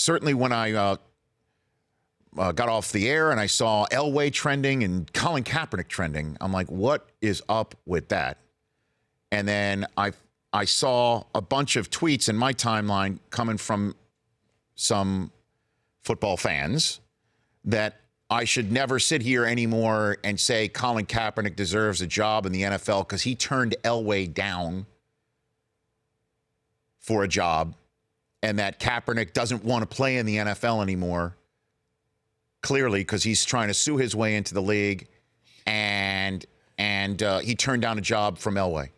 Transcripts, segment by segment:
certainly when I got off the air and I saw Elway trending and Colin Kaepernick trending, I'm like, what is up with that? And then I saw a bunch of tweets in my timeline coming from some football fans that I should never sit here anymore and say Colin Kaepernick deserves a job in the NFL because he turned Elway down for a job, and that Kaepernick doesn't want to play in the NFL anymore, clearly because he's trying to sue his way into the league, and he turned down a job from Elway.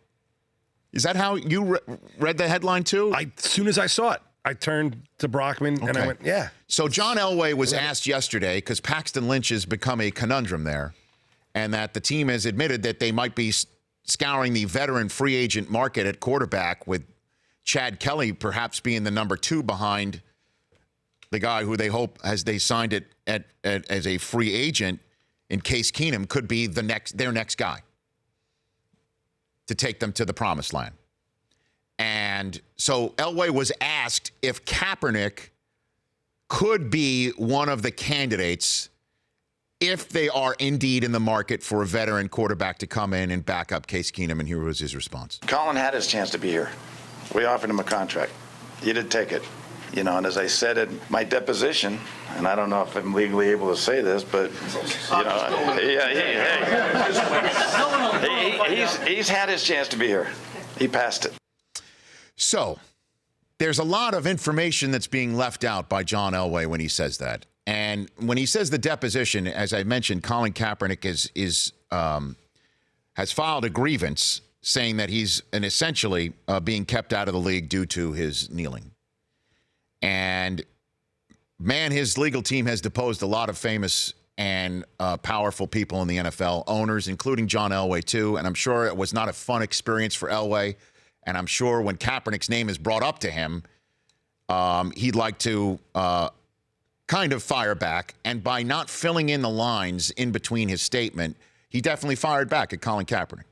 Is that how you read the headline too? As soon as I saw it, I turned to Brockman and I went, yeah. So John Elway was asked yesterday, because Paxton Lynch has become a conundrum there, and that the team has admitted that they might be scouring the veteran free agent market at quarterback, with Chad Kelly perhaps being the number 2 behind the guy who they hope, as they signed it as a free agent, in Case Keenum, could be their next guy to take them to the promised land. And so Elway was asked if Kaepernick could be one of the candidates if they are indeed in the market for a veteran quarterback to come in and back up Case Keenum, and here was his response. Colin had his chance to be here. We offered him a contract. He did take it. You know, and as I said in my deposition, and I don't know if I'm legally able to say this, but, you know, he's had his chance to be here. He passed it. So there's a lot of information that's being left out by John Elway when he says that. And when he says the deposition, as I mentioned, Colin Kaepernick has filed a grievance saying that he's essentially being kept out of the league due to his kneeling. And, man, his legal team has deposed a lot of famous and powerful people in the NFL, owners, including John Elway, too. And I'm sure it was not a fun experience for Elway. And I'm sure when Kaepernick's name is brought up to him, he'd like to kind of fire back. And by not filling in the lines in between his statement, he definitely fired back at Colin Kaepernick.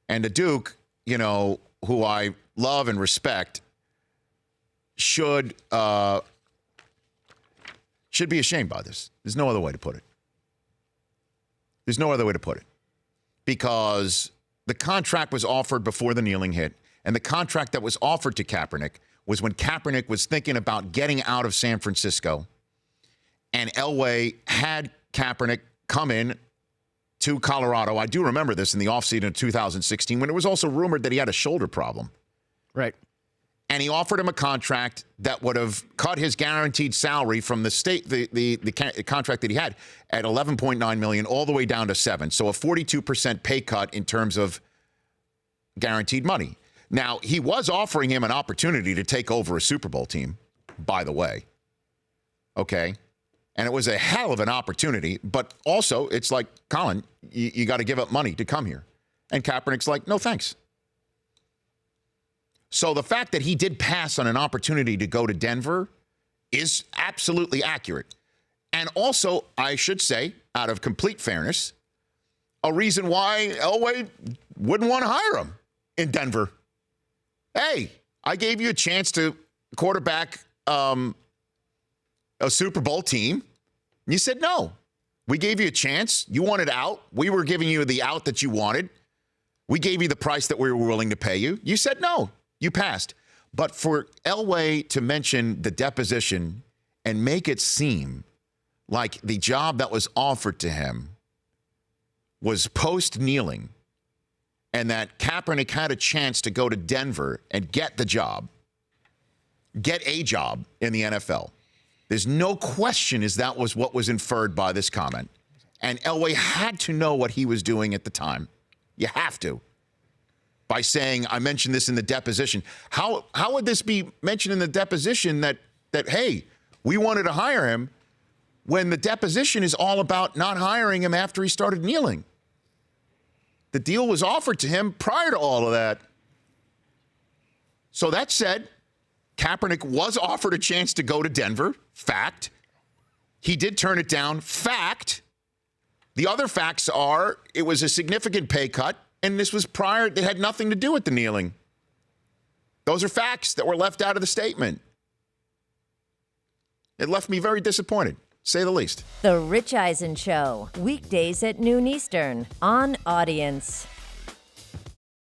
And the Duke, you know, who I love and respect, should be ashamed by this. There's no other way to put it. There's no other way to put it. Because the contract was offered before the kneeling hit, and the contract that was offered to Kaepernick was when Kaepernick was thinking about getting out of San Francisco, and Elway had Kaepernick come in to Colorado. I do remember this in the offseason of 2016, when it was also rumored that he had a shoulder problem. Right. And he offered him a contract that would have cut his guaranteed salary from the contract that he had at $11.9 million all the way down to $7 million. So a 42% pay cut in terms of guaranteed money. Now, he was offering him an opportunity to take over a Super Bowl team, by the way. Okay. And it was a hell of an opportunity. But also, it's like, Colin, you got to give up money to come here. And Kaepernick's like, no, thanks. So the fact that he did pass on an opportunity to go to Denver is absolutely accurate. And also, I should say, out of complete fairness, a reason why Elway wouldn't want to hire him in Denver. Hey, I gave you a chance to quarterback a Super Bowl team. And you said no. We gave you a chance. You wanted out. We were giving you the out that you wanted. We gave you the price that we were willing to pay you. You said no. You passed. But for Elway to mention the deposition and make it seem like the job that was offered to him was post-kneeling and that Kaepernick had a chance to go to Denver and get a job in the NFL, there's no question that was what was inferred by this comment. And Elway had to know what he was doing at the time. You have to. By saying, I mentioned this in the deposition. How would this be mentioned in the deposition that hey, we wanted to hire him, when the deposition is all about not hiring him after he started kneeling? The deal was offered to him prior to all of that. So that said, Kaepernick was offered a chance to go to Denver. Fact. He did turn it down. Fact. The other facts are it was a significant pay cut. And this was prior, it had nothing to do with the kneeling. Those are facts that were left out of the statement. It left me very disappointed, say the least. The Rich Eisen Show, weekdays at noon Eastern on Audience.